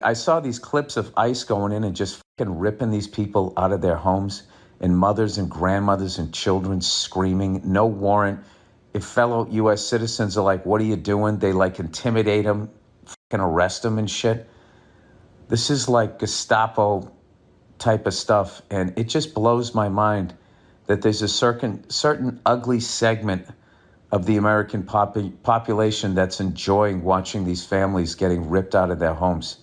I saw these clips of ICE going in and just fucking ripping these people out of their homes, and mothers and grandmothers and children screaming, no warrant. If fellow U.S. citizens are like, what are you doing? They like intimidate them, fucking arrest them and shit. This is like Gestapo type of stuff, and it just blows my mind that there's a certain ugly segment of the American population that's enjoying watching these families getting ripped out of their homes.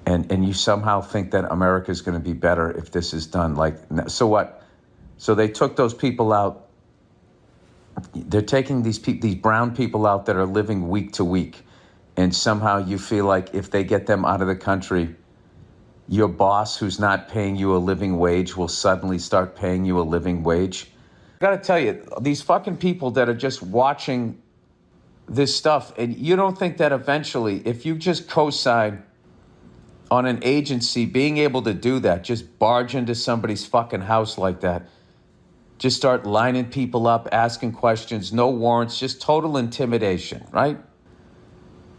And you somehow think that America is going to be better if this is done. Like, so what? So they took those people out. They're taking these brown people out that are living week to week. And somehow you feel like if they get them out of the country, your boss who's not paying you a living wage will suddenly start paying you a living wage. I got to tell you, these fucking people that are just watching this stuff, and you don't think that eventually, if you just co-sign on an agency being able to do that, just barge into somebody's fucking house like that, just start lining people up, asking questions, no warrants, just total intimidation, right?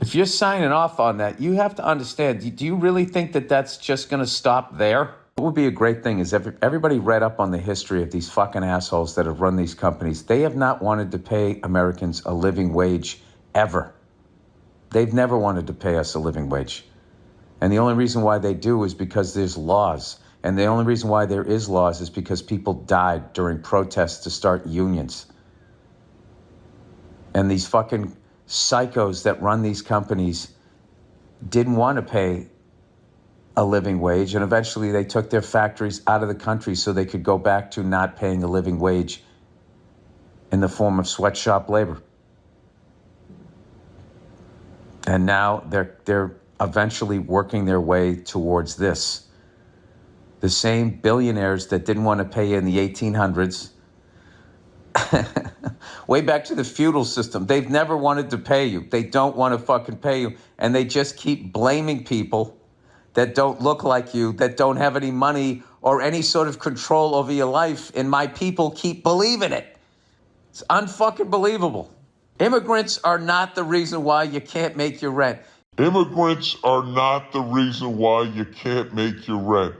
If you're signing off on that, you have to understand, do you really think that that's just going to stop there? What would be a great thing is if everybody read up on the history of these fucking assholes that have run these companies. They have not wanted to pay Americans a living wage ever. They've never wanted to pay us a living wage. And the only reason why they do is because there's laws. And the only reason why there is laws is because people died during protests to start unions. And these fucking psychos that run these companies didn't want to pay a living wage. And eventually they took their factories out of the country so they could go back to not paying a living wage in the form of sweatshop labor. And now they're eventually working their way towards this. The same billionaires that didn't want to pay in the 1800s, way back to the feudal system, they've never wanted to pay you. They don't want to fucking pay you. And they just keep blaming people that don't look like you, that don't have any money or any sort of control over your life. And my people keep believing it. It's unfucking believable. Immigrants are not the reason why you can't make your rent. Immigrants are not the reason why you can't make your rent.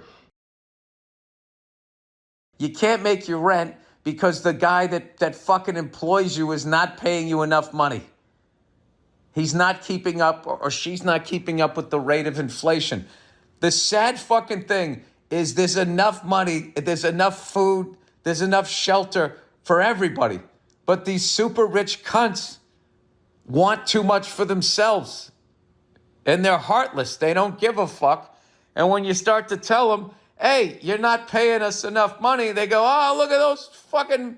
You can't make your rent because the guy that fucking employs you is not paying you enough money. He's not keeping up, or she's not keeping up with the rate of inflation. The sad fucking thing is there's enough money, there's enough food, there's enough shelter for everybody. But these super rich cunts want too much for themselves. And they're heartless. They don't give a fuck. And when you start to tell them, hey, you're not paying us enough money, they go, oh, look at those fucking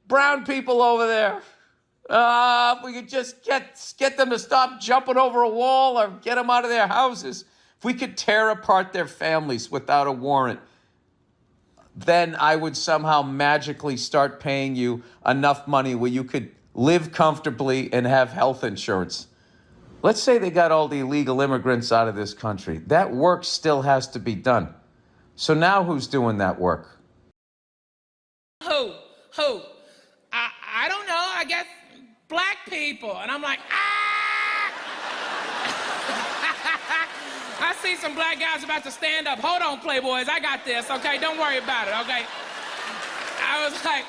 brown people over there. If we could just get them to stop jumping over a wall or get them out of their houses. If we could tear apart their families without a warrant, then I would somehow magically start paying you enough money where you could live comfortably and have health insurance. Let's say they got all the illegal immigrants out of this country. That work still has to be done. So now who's doing that work? Who? I don't know. I guess black people. And I'm like, ah! I see some black guys about to stand up. Hold on, Playboys. I got this, okay? Don't worry about it, okay? I was like,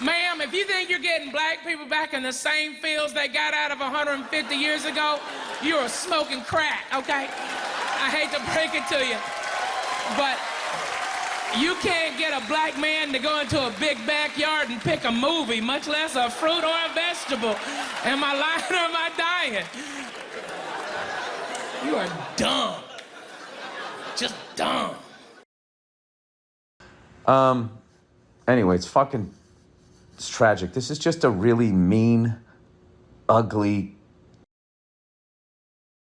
ma'am, if you think you're getting black people back in the same fields they got out of 150 years ago, you're smoking crack, okay? I hate to break it to you, but you can't get a black man to go into a big backyard and pick a movie, much less a fruit or a vegetable. Am I lying or am I dying? You are dumb. Just dumb. Anyway, it's tragic. This is just a really mean, ugly,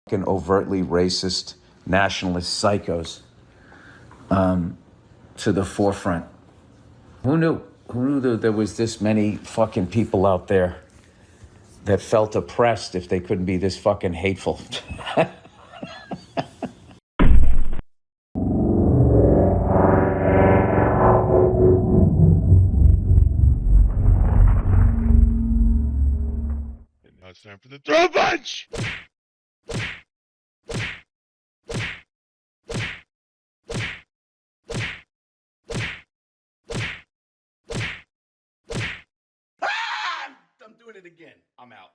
fucking overtly racist, nationalist psychos to the forefront. Who knew? Who knew that there was this many fucking people out there that felt oppressed if they couldn't be this fucking hateful? Now it's time for the throw punch! I'm doing it again. I'm out.